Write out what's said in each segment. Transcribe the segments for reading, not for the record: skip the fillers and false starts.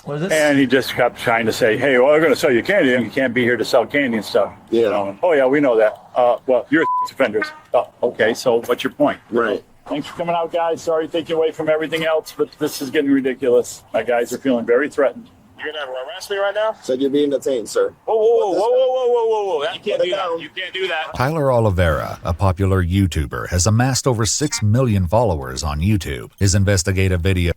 What is this? And he just kept trying to say, hey, well, we're going to sell you candy, and you can't be here to sell candy and stuff. Yeah. Oh, yeah, we know that. Well, you're offenders. Oh, okay, so what's your point? Right. Thanks for coming out, guys. Sorry to take you away from everything else, but this is getting ridiculous. My guys are feeling very threatened. You're going to arrest me right now? Said you're being detained, sir. Whoa. You can't do that. You can't do that. Tyler Oliveira, a popular YouTuber, has amassed over 6 million followers on YouTube. His investigative videos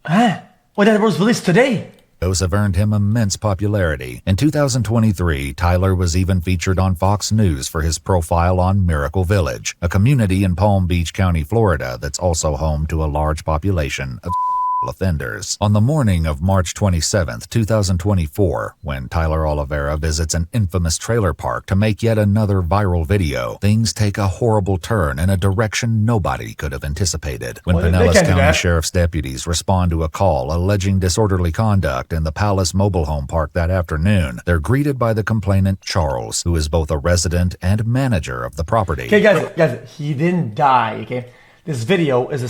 Well, that was released today. have earned him immense popularity. In 2023, Tyler was even featured on Fox News for his profile on Miracle Village, a community in Palm Beach County, Florida that's also home to a large population of offenders. On the morning of March 27th, 2024, when Tyler Oliveira visits an infamous trailer park to make yet another viral video, things take a horrible turn in a direction nobody could have anticipated. When Pinellas County Sheriff's deputies respond to a call alleging disorderly conduct in the Palace Mobile Home Park that afternoon, they're greeted by the complainant Charles, who is both a resident and manager of the property. Okay, guys, he didn't die. Okay, this video is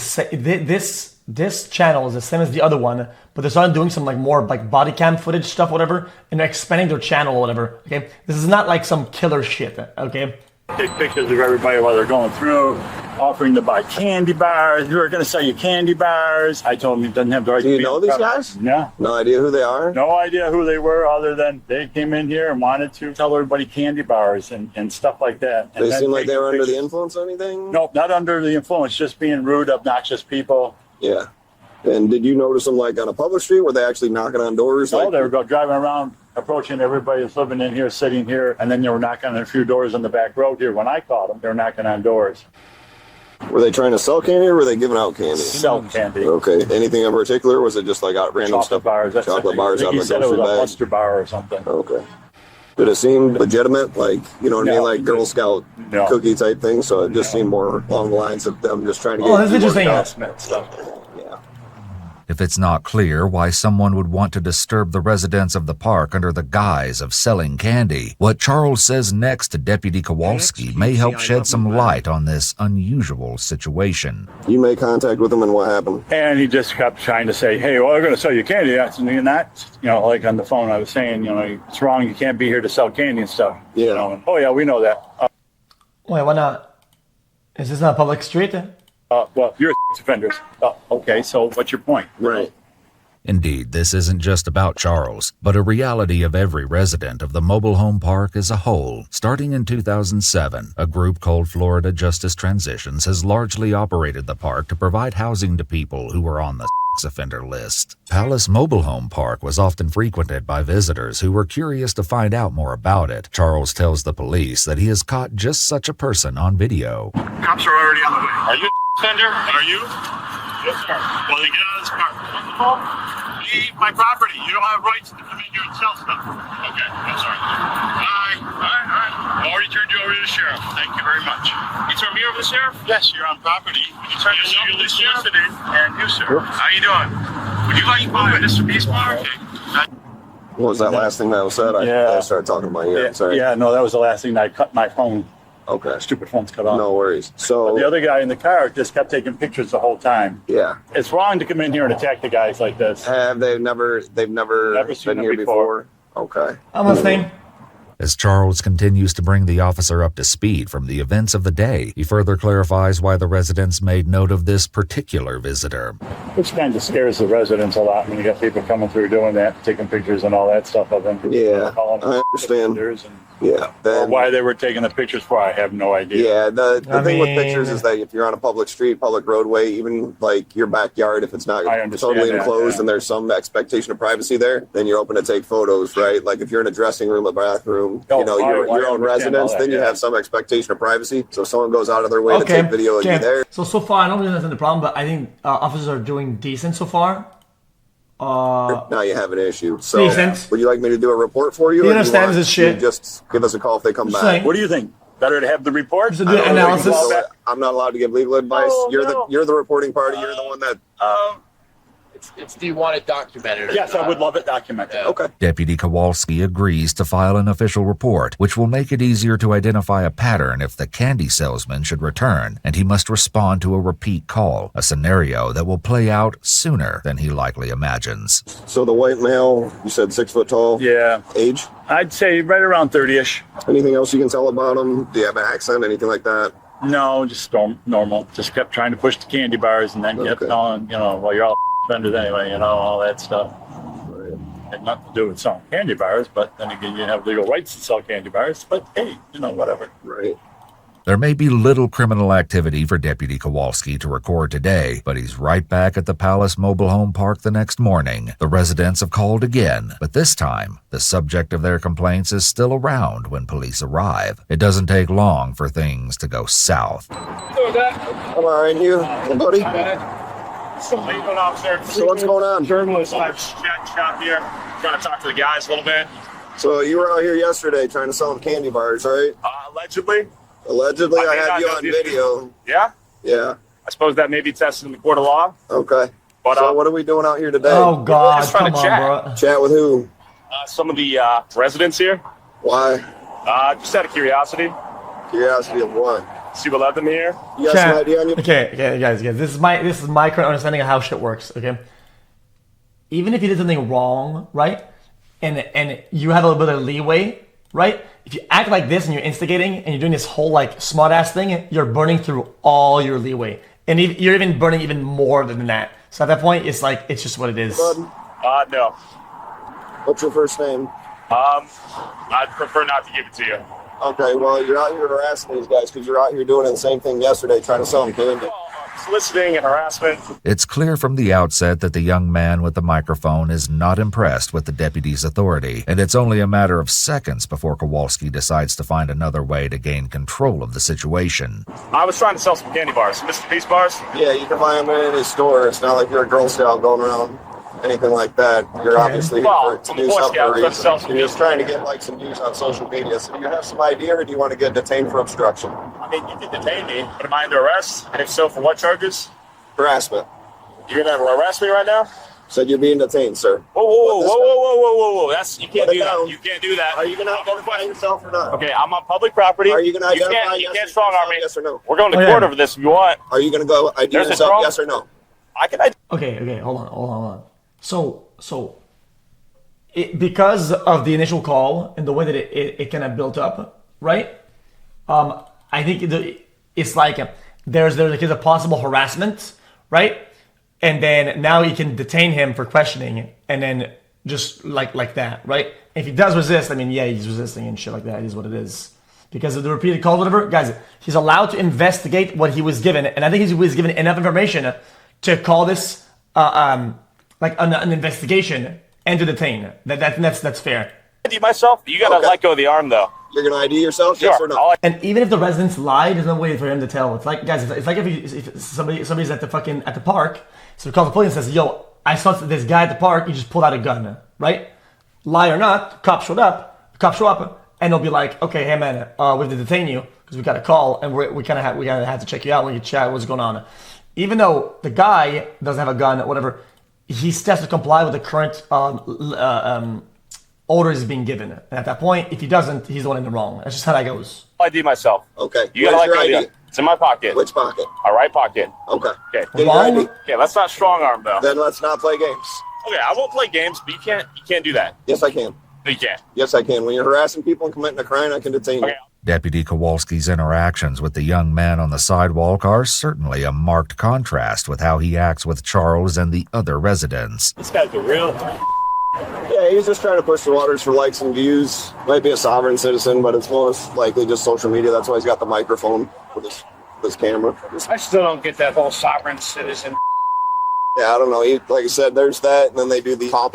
this channel is the same as the other one, but they're starting doing some like more like body cam footage stuff, whatever, and they're expanding their channel or whatever. Okay, this is not like some killer shit. Okay. Take pictures of everybody while they're going through, offering to buy candy bars. We were going to sell you candy bars. I told him he doesn't have the right to Do you be know these guys? No. No idea who they are? No idea who they were other than they came in here and wanted to tell everybody candy bars and stuff like that. And They then seem like they were under the pictures. influence or anything? No, not under the influence, just being rude, obnoxious people. Yeah. And did you notice them like on a public street? Were they actually knocking on doors? No, Like, they were driving around, approaching everybody that's living in here, sitting here, and then they were knocking on a few doors on the back road here. When I caught them, they were knocking on doors. were they trying to sell candy or were they giving out candy? Sell candy. Okay. Anything in particular? Or was it just like out random Chocolate stuff? bars. That's Chocolate bars out of he the said it was grocery a bag? Buster bar or something. Okay. Did it seem legitimate? Like, you know what I No. mean? Like Girl Scout No. cookie type thing? So it just seemed more along the lines of them just trying to Oh, get this is interesting. Announcement stuff. Yeah. If it's not clear why someone would want to disturb the residents of the park under the guise of selling candy, what Charles says next to Deputy Kowalski may help shed some light on this unusual situation. You made contact with them and what happened? And he just kept trying to say, hey, well, we're going to sell you candy. I said, you're not, like on the phone, I was saying, it's wrong. You can't be here to sell candy and stuff. Yeah. Oh, yeah, we know that. Wait, why not? Is this not a public street? Well, you're offenders. Oh, okay, so what's your point? Right. Indeed, this isn't just about Charles, but a reality of every resident of the mobile home park as a whole. Starting in 2007, a group called Florida Justice Transitions has largely operated the park to provide housing to people who were on the offender list. Palace Mobile Home Park was often frequented by visitors who were curious to find out more about it. Charles tells the police that he has caught just such a person on video. Cops are already on the way. Are you offender? Are you? Yes, sir. Well, then get out of this car. Leave my property. You don't have rights to come in here and sell stuff. Okay, I'm sorry. All right. I already turned you over to the sheriff. Thank you very much. You turned me over to the sheriff? Yes, you're on property. You turned me over to the sheriff and you, sir. How you doing? Would you like to move Mr. Beastmar? Okay. What was that last thing that was said? I started talking to my ear. Sorry. Yeah, no, that was the last thing. I cut my phone. Okay. Stupid phone's cut off. No worries. So But the other guy in the car just kept taking pictures the whole time. yeah. It's wrong to come in here and attack the guys like this. They've never Never seen been them here before. Okay. I'm listening. As Charles continues to bring the officer up to speed from the events of the day, he further clarifies why the residents made note of this particular visitor. Which kind of scares the residents a lot when you got people coming through doing that, taking pictures and all that stuff of them. Yeah, Calling them I understand. pictures and- Yeah. Or Then, why they were taking the pictures for, I have no idea. yeah, the thing with mean- pictures is that if you're on a public street, public roadway, even like your backyard, if it's not I understand totally that, enclosed yeah. and there's some expectation of privacy there, then you're open to take photos, right? Like if you're in a dressing room, a bathroom, Oh, your I own understand residence, all that, then you yeah. have some expectation of privacy. So if someone goes out of their way to Okay. take video of you there. So far, I don't really understand the problem, but I think officers are doing decent so far. Now you have an issue. So Decent. would you like me to do a report for you? He or do you understands want this shit. you Just give us a call if they come Just back. saying. What do you think? Better to have the report? Just to do analysis. I'm not allowed to give legal advice. Oh, you're no. the reporting party. You're the one that. do you want it documented? Yes, I would love it documented. Okay. Deputy Kowalski agrees to file an official report, which will make it easier to identify a pattern if the candy salesman should return, and he must respond to a repeat call, a scenario that will play out sooner than he likely imagines. So the white male, you said 6 foot tall. Yeah. Age? I'd say right around 30-ish. Anything else you can tell about him? Do you have an accent? Anything like that? No, just normal. Just kept trying to push the candy bars and then kept telling, well, you're all vendors anyway, all that stuff. Right. Had nothing to do with selling candy bars, but then again, you have legal rights to sell candy bars, but hey, whatever. Right. There may be little criminal activity for Deputy Kowalski to record today, but he's right back at the Palace Mobile Home Park the next morning. The residents have called again, but this time, the subject of their complaints is still around when police arrive. It doesn't take long for things to go south. I'm all right, you, buddy? So what's going on? Journalist shop here. Trying to talk to the guys a little bit. So you were out here yesterday trying to sell them candy bars, right? Allegedly. Allegedly, I I had mean, you I on know video. Yeah. Yeah. I suppose that may be tested in the court of law. Okay. But so what are we doing out here today? Oh God, just trying come to on, chat. bro. Chat with who? some of the residents here. Why? Just out of curiosity. Curiosity of what? See what led them here. You got some idea on your... Okay, guys. This is my current understanding of how shit works. Okay, even if you did something wrong, right, and you have a little bit of leeway, right? If you act like this and you're instigating and you're doing this whole like smart ass thing, you're burning through all your leeway, and you're even burning even more than that. So at that point, it's like it's just what it is. No. What's your first name? I'd prefer not to give it to you. Okay, well, you're out here harassing these guys because you're out here doing the same thing yesterday, trying to sell them candy. Soliciting and harassment. It's clear from the outset that the young man with the microphone is not impressed with the deputy's authority, and it's only a matter of seconds before Kowalski decides to find another way to gain control of the situation. I was trying to sell some candy bars, Mr. Peace bars. Yeah, you can buy them in any store. It's not like you're a Girl Scout going around anything like that. You're obviously here to do something for a reason. You're just trying to get likes and views on social media. So do you have some idea, or do you want to get detained for obstruction? I mean, you can detain me, but am I under arrest? And if so, for what charges? Harassment. You're gonna arrest me right now? Said you're being detained, sir. Whoa. That's you can't do that. You can't do that. Are you going to identify yourself or not? Okay, I'm on public property. Are you going to identify You can't strong arm me. yes or no? We're going to court over this if you want. Are you going to go ID There's a yourself, strong- yes or no? I can. Okay, hold on. So because of the initial call and the way that it kind of built up, right? I think it's like there's a possible harassment, right? And then now you can detain him for questioning, and then just like that, right? If he does resist, I mean, yeah, he's resisting and shit like that. It is what it is. Because of the repeated calls, whatever, guys, he's allowed to investigate what he was given, and I think he was given enough information to call this like an investigation and to detain. That's fair. ID myself. You gotta let go of the arm though. You're going to ID yourself, Sure. yes or no? And even if the residents lie, there's no way for him to tell. It's like, guys, it's like if somebody's at the park, so he calls the police and says, "Yo, I saw this guy at the park. He just pulled out a gun." Right? Lie or not, cops show up, and they'll be like, "Okay, hey man, we have to detain you because we got a call, and we kind of have to check you out. We can chat. What's going on?" Even though the guy doesn't have a gun, whatever, he still has to comply with the current orders he's being given. And at that point, if he doesn't, he's the one in the wrong. That's just how that goes. ID myself. Okay. You gotta Where's let go your of ID? the. It's in my pocket. Which pocket? My right pocket. Okay. Okay. Get your ID. Okay. Let's not strong arm though. Then let's not play games. Okay. I won't play games, but you can't do that. Yes, I can. No, you can't. Yes, I can. When you're harassing people and committing a crime, I can detain you. Okay. Deputy Kowalski's interactions with the young man on the sidewalk are certainly a marked contrast with how he acts with Charles and the other residents. This guy's a real. Yeah, he's just trying to push the waters for likes and views. Might be a sovereign citizen, but it's most likely just social media. That's why he's got the microphone with his camera. I still don't get that whole sovereign citizen. Yeah, I don't know. Like I said, there's that, and then they do the cop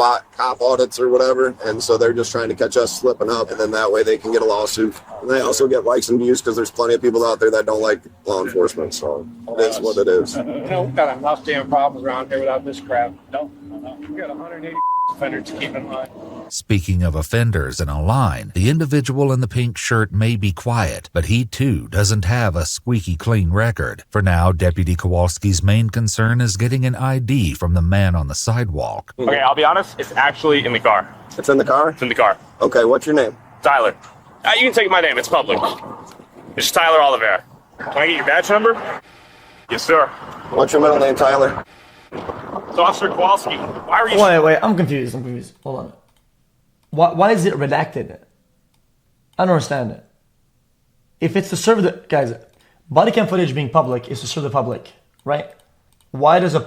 audits or whatever, and so they're just trying to catch us slipping up, and then that way they can get a lawsuit. And they also get likes and views because there's plenty of people out there that don't like law enforcement, so it is what it is. You know, we've got enough damn problems around here without this crap. No, We got 180 offenders to keep in mind. Speaking of offenders in a line, the individual in the pink shirt may be quiet, but he too doesn't have a squeaky clean record. For now, Deputy Kowalski's main concern is getting an ID from the man on the sidewalk. Okay, I'll be honest, it's actually in the car. It's in the car? It's in the car. Okay, what's your name? Tyler. You can take my name, it's public. It's Tyler Oliveira. Can I get your badge number? Yes, sir. What's your middle name, Tyler? So, Officer Kowalski, why were you... Wait, I'm confused. Hold on. Why is it redacted? I don't understand it. If it's to serve the... Guys, body cam footage being public is to serve the public, right? Why does a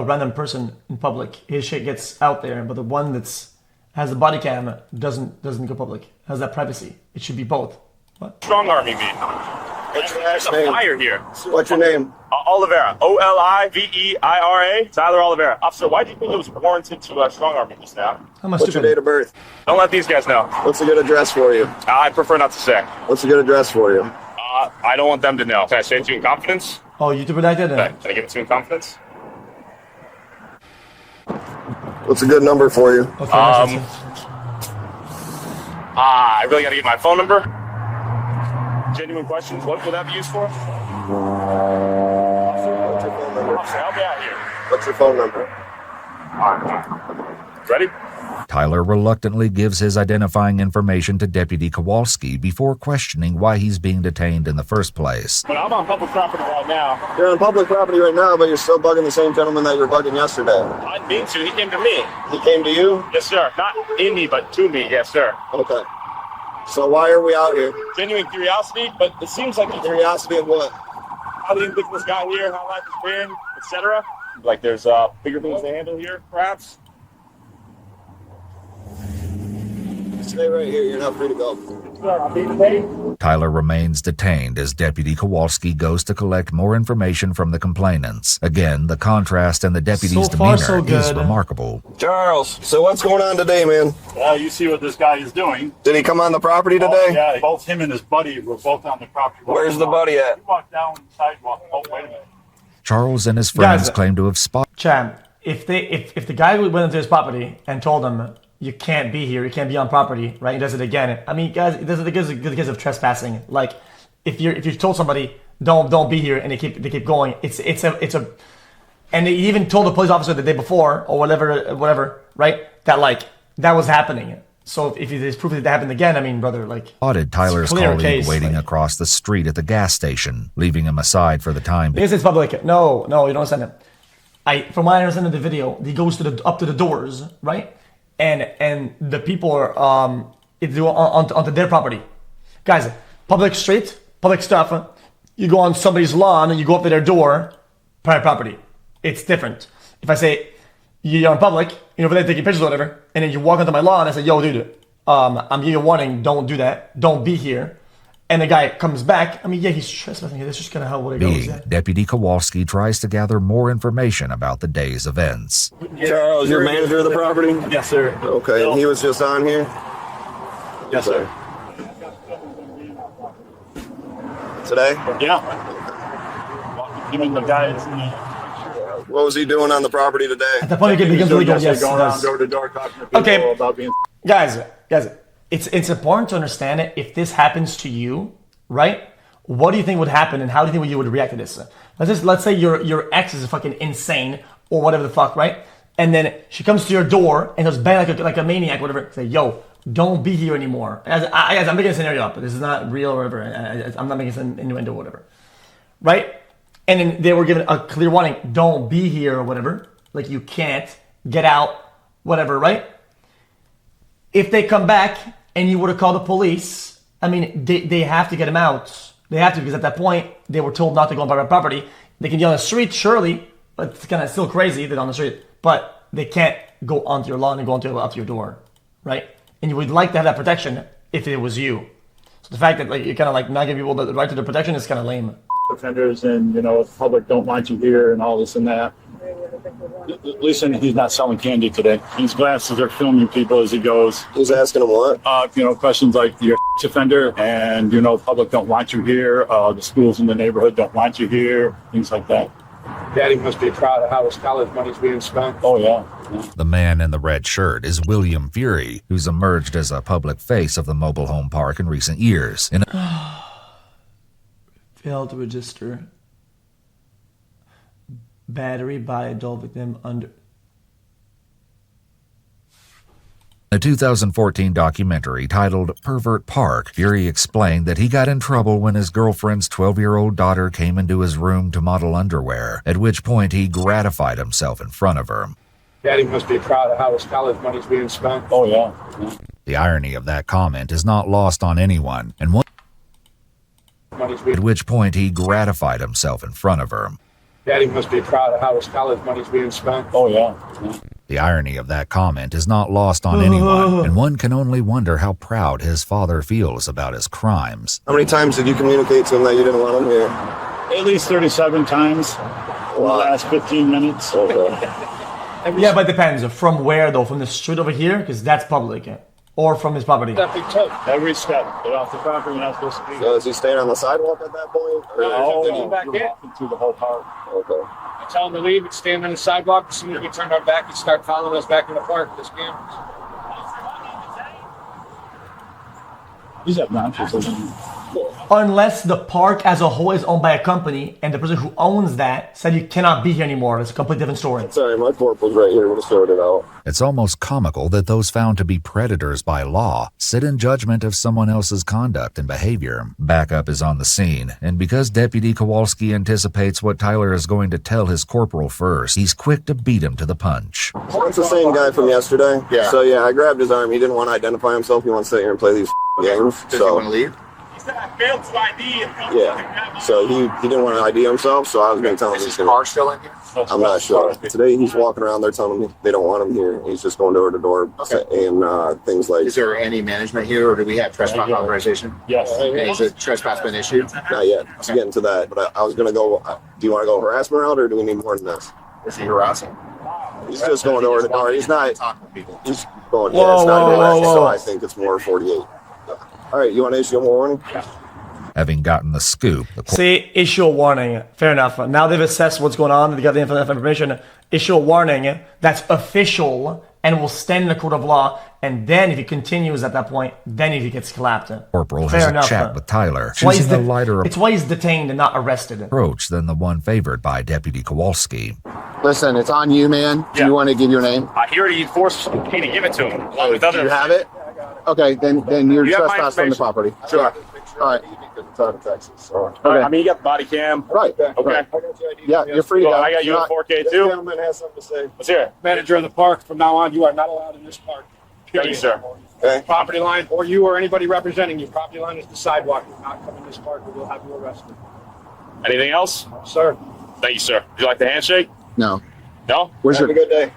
random person in public, his shit gets out there, but the one has the body cam doesn't go public, has that privacy? It should be both. What? Strong arming me. What's your There's last a name? fire here. What's your name? Oliveira. Oliveira. Tyler Oliveira. Officer, why do you think it was warranted to strong arm me just now? How much What's your date of birth? Don't let these guys know. What's a good address for you? I prefer not to say. What's a good address for you? I don't want them to know. Can I say it to you in confidence? Oh, YouTuber redacted? Okay. Can I give it to you in confidence? What's a good number for you? Okay, I really got to get my phone number. Genuine questions. What will that be used for? What's your phone number? Officer, help me out here. What's your phone number? All right. Ready? Tyler reluctantly gives his identifying information to Deputy Kowalski before questioning why he's being detained in the first place. But I'm on public property right now. You're on public property right now, but you're still bugging the same gentleman that you were bugging yesterday. I didn't mean to. He came to me. He came to you? Yes, sir. Not in me, but to me. Yes, sir. Okay. So why are we out here? Genuine curiosity, but it seems like Curiosity of what? how the individuals got here, how life has been, etc. Like there's bigger things to handle here, perhaps. Stay right here. You're not free to go. I'm being paid. Tyler remains detained as Deputy Kowalski goes to collect more information from the complainants. Again, the contrast in the deputy's So far, so demeanor is good. remarkable. Charles, so what's going on today, man? Well, you see what this guy is doing. Did he come on the property today? Yeah, both him and his buddy were both on the property. Where's the buddy at? He walked down the sidewalk. Oh, wait a minute. Charles and his friends Guys, claim to have spotted Champ, if the guy went into his property and told him you can't be here, you can't be on property, right? He does it again. I mean, guys, this is the case of trespassing. Like, if you've told somebody don't be here and they keep going, it's a, and they even told the police officer the day before or whatever, right? That was happening. So if there's proof that it happened again, I mean, brother, like, Tyler's clear colleague case, waiting like- across the street at the gas station, leaving him aside for the time being. because it's public. No, you don't understand it. From what I understand in the video, he goes up to the doors, right? And the people are onto their property. Guys, public street, public stuff. You go on somebody's lawn and you go up to their door, private property. It's different. If I say you're in public, you're over there taking pictures or whatever, and then you walk onto my lawn and I say, yo, dude, I'm giving you a warning, don't do that, don't be here. And the guy comes back. I mean, yeah, he's trespassing. That's just kind of how it goes. Yeah. Deputy Kowalski tries to gather more information about the day's events. Charles, you're manager of the property? Yes, sir. Okay, and he was just on here? Yes, sir. Today? Yeah. Him and the guys. What was he doing on the property today? At the point it becomes illegal, yes. Going it around does. door to door talking to people Okay. about being. Guys, it's important to understand it. If this happens to you, right? What do you think would happen, and how do you think you would react to this? Let's say your ex is fucking insane or whatever the fuck, right? And then she comes to your door and goes bang like a maniac, whatever. Say, yo, don't be here anymore. Guys, I'm making a scenario up. This is not real or whatever. I'm not making an innuendo or whatever, right? And then they were given a clear warning: don't be here or whatever. Like, you can't get out, whatever, right? If they come back and you were to call the police, I mean, they have to get him out. They have to, because at that point, they were told not to go on private property. They can be on the street, surely, but it's kind of still crazy they're on the street. But they can't go onto your lawn and go up to your door, right? And you would like to have that protection if it was you. So the fact that you're kind of not giving people the right to the protection is kind of lame. Offenders and, the public don't want you here and all this and that. At least he's not selling candy today. These glasses are filming people as he goes. Who's asking him what? Questions like you're a offender and, public don't want you here. The schools in the neighborhood don't want you here. Things like that. Daddy must be proud of how his college money's being spent. Oh, yeah. The man in the red shirt is William Fury, who's emerged as a public face of the mobile home park in recent years. Failed to register. Battery by adult victim under... A 2014 documentary titled Pervert Park, Fury explained that he got in trouble when his girlfriend's 12-year-old daughter came into his room to model underwear, at which point he gratified himself in front of her. Daddy must be proud of how his college money's being spent. Oh, yeah. The irony of that comment is not lost on anyone, and at which point he gratified himself in front of her. Daddy must be proud of how his college money's being spent. Oh, yeah. The irony of that comment is not lost on anyone, and one can only wonder how proud his father feels about his crimes. How many times did you communicate to him that you didn't want him here? At least 37 times in the last 15 minutes. Okay. Yeah, but it depends. From where, though? From the street over here? Because that's public. Or from his property? Every step. Get off the property, you're not supposed to be. So is he staying on the sidewalk at that point? Or No, back you're in. walking through the whole park. Okay. I tell him to leave and stand on the sidewalk. As soon as we turned our back, he started following us back in the park. This cameras. He's obnoxious, isn't he? Unless the park as a whole is owned by a company and the person who owns that said you cannot be here anymore. It's a completely different story. Sorry, my corporal's right here. We'll sort it out. It's almost comical that those found to be predators by law sit in judgment of someone else's conduct and behavior. Backup is on the scene, and because Deputy Kowalski anticipates what Tyler is going to tell his corporal first, he's quick to beat him to the punch. That's the same guy from yesterday. Yeah. So yeah, I grabbed his arm. He didn't want to identify himself. He wants to sit here and play these games. Does he want to leave? Yeah. So he didn't want to ID himself, so I was going to tell him Is he's his going car still in here? I'm not sure. Today he's walking around there telling me they don't want him here. He's just going door to door and things like. Is there any management here, or do we have trespass authorization? Yes. And is a trespass been issued? Not yet. Let's get into that. But I was going to go. Do you want to go harassment route, or do we need more than this? Is he harassing? He's just going door to door. He's not. Talking to people. He's going. Whoa, Yeah, it's not whoa, harassment, whoa, so whoa. I think it's more 48. All right. You want to issue a warning? Having gotten the scoop, the Say, issue a warning. Fair enough. Now they've assessed what's going on. They got the information. Issue a warning that's official and will stand in the court of law. And then if he continues at that point, then if he gets clapped. corporal Fair has enough, a chat with Tyler, It's why he's choosing a lighter it's why he's detained and not arrested. approach than the one favored by Deputy Kowalski. Listen, it's on you, man. Do Yeah. you want to give your name? He already forced me to give it to him. Along with Do other. you have it? Okay, then you're You have my trespassing on the information. property. Sure. All right. It's out of Texas. So. Okay. I mean, you got the body cam. Right. Okay. Right. Yeah, you're free to Well, go. I got you You're at not- 4K This too. gentleman has something to say. Let's hear it. Manager of the park, from now on, you are not allowed in this park. Thank you, sir. Okay. Property line, or you or anybody representing you. Property line is the sidewalk. Do not come in this park, or we'll have you arrested. Anything else? Sir. Thank you, sir. Would you like the handshake? No. No? Where's Have a your? good day.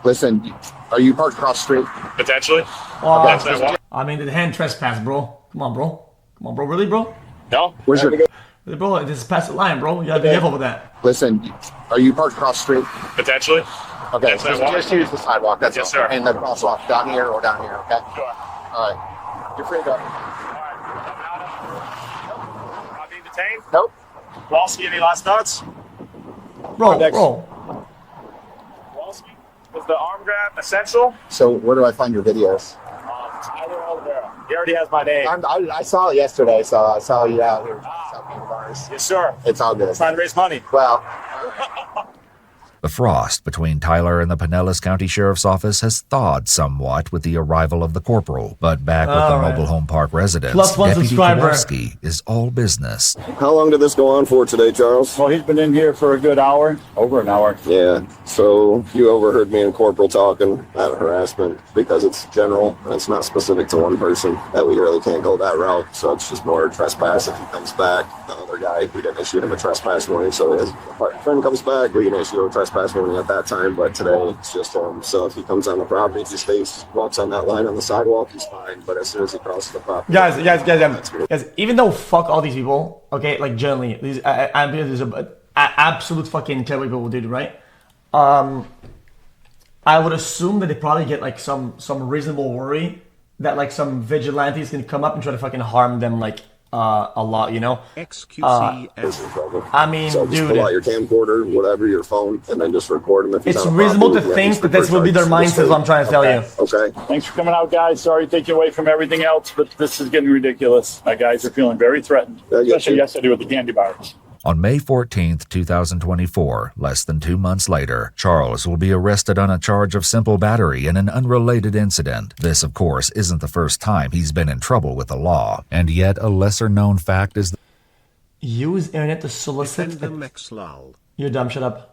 Listen, are you parked across the street? Potentially. Oh, That's what- I mean, the hand trespass, bro. Come on, bro. Come on, bro. Really, bro? No? Where's your? Really, bro, this is past the line, bro. You gotta be careful with that. Listen, are you parked across the street? Potentially. Okay, Yes, I want. just use the sidewalk. That's Yes, all. sir. And the crosswalk down here or down here. Okay. Sure. All right. You're free to go. Not being detained? Nope. Kowalski, any last thoughts? Bro, Next. bro. Kowalski? Was the arm grab essential? So where do I find your videos? Tyler Oliveira. He already has my name. I saw it yesterday, so I saw you out here selling bars. Yes, sir. It's all good. Trying to raise money. Well, The frost between Tyler and the Pinellas County Sheriff's Office has thawed somewhat with the arrival of the corporal, but back with the All right. mobile home park residents, Plus one Deputy subscriber. Kowalski is all business. How long did this go on for today, Charles? Well, he's been in here for a good hour, over an hour. Yeah. So you overheard me and Corporal talking about harassment because it's general and it's not specific to one person. That we really can't go that route. So it's just more trespass if he comes back. The other guy, we didn't issue him a trespass warning. So his friend comes back, we can issue a trespass warning at that time. But today it's just him. So if he comes on the property, he stays, walks on that line on the sidewalk, he's fine. But as soon as he crosses the property, Guys, even though fuck all these people, okay, like generally, these there's a absolute fucking terrible people, dude, right? I would assume that they probably get like some reasonable worry that like some vigilantes can come up and try to fucking harm them like a lot, you know. xQc. I mean, So just dude, pull out your camcorder, whatever, your phone, and then just record them. If he's it's on a reasonable property, to yeah, think that this will be their charges. mindset. Is what I'm trying to tell you. Okay. Thanks for coming out, guys. Sorry to take you away from everything else, but this is getting ridiculous. My guys are feeling very threatened, I get especially you. yesterday with the candy bars. On May 14th, 2024, less than 2 months later, Charles will be arrested on a charge of simple battery in an unrelated incident. This, of course, isn't the first time he's been in trouble with the law. And yet, a lesser-known fact is Use internet to solicit. You're dumb. Shut up.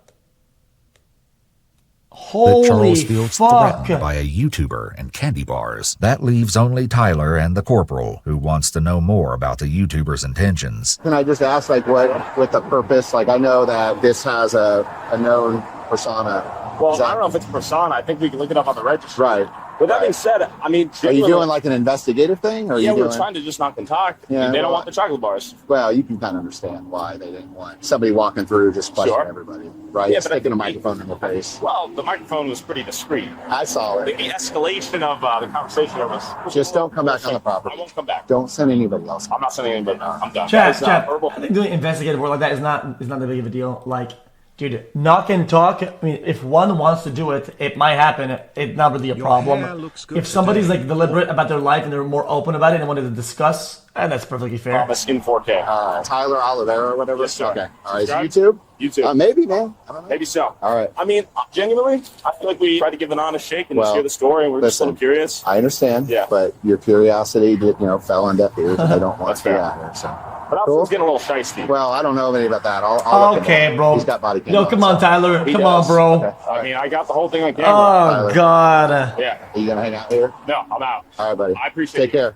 that Holy Charles feels fuck! threatened by a YouTuber and candy bars. That leaves only Tyler and the corporal, who wants to know more about the YouTuber's intentions. Can I just ask, like, what with the purpose? Like, I know that this has a known persona. Well, Is that- I don't know if it's a persona. I think we can look it up on the registry. Right. With that being said, I mean, Are you doing like an investigative thing? Or are yeah, you we're doing... trying to just not contact. Yeah, they don't well, want the chocolate bars. Well, you can kind of understand why they didn't want somebody walking through just questioning Sure. everybody, right? Yeah, but I Sticking a think microphone in their face. Well, the microphone was pretty discreet. I saw The it. escalation of the conversation was. Just don't come back on the I property. won't come back. Don't send anybody else. I'm not sending anybody. I'm done. Chat, That is, chat. verbal. I think doing investigative work like that is not that big of a deal. Like, dude, knock and talk. I mean, if one wants to do it, it might happen. It's not really a problem. If somebody's like deliberate about their life and they're more open about it and wanted to discuss, and that's perfectly fair. Promise in 4K. Tyler Oliveira or whatever. Yes, sir. Okay. All right. Is it Subscribe? YouTube? YouTube. Maybe, man. I don't know. Maybe so. All right. I mean, genuinely, I feel like we try to give an honest shake and Well, share the story, and we're just a listen. little curious. I understand. Yeah. But your curiosity, fell on deaf ears, and they don't want That's to be fair. out here. So. But I Cool. was getting a little shiesty. Well, I don't know anything about that. I'll look Okay, into it. bro. He's got body cam. Yo, come on, so. Tyler. He Come on, does. bro. Okay. I mean, I got the whole thing on camera. Oh Tyler. God. Yeah. Are you gonna hang out here? No, I'm out. All right, buddy. I appreciate Take it. care.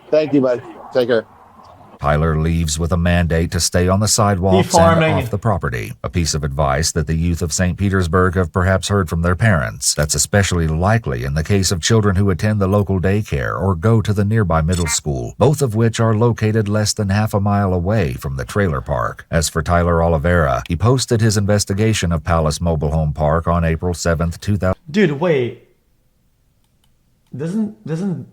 Thank you, buddy. Take care. Tyler leaves with a mandate to stay on the sidewalks and Defarming. off the property, a piece of advice that the youth of St. Petersburg have perhaps heard from their parents. That's especially likely in the case of children who attend the local daycare or go to the nearby middle school, both of which are located less than half a mile away from the trailer park. As for Tyler Oliveira, he posted his investigation of Palace Mobile Home Park on April 7th, 2000. Dude, wait. Doesn't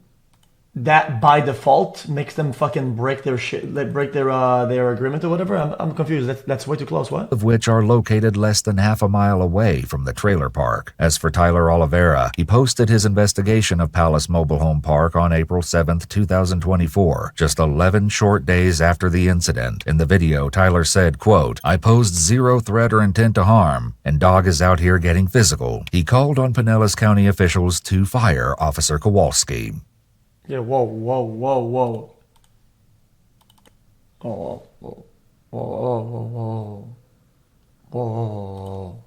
that by default makes them fucking break their shit, like break their agreement or whatever? I'm confused. That's way too close. What? Of which are located less than half a mile away from the trailer park. As for Tyler Oliveira, he posted his investigation of Palace Mobile Home Park on April 7th, 2024, just 11 short days after the incident. In the video, Tyler said, quote, "I posed zero threat or intent to harm, and dog is out here getting physical." He called on Pinellas County officials to fire Officer Kowalski. Yeah. Whoa. Oh. Whoa. Whoa.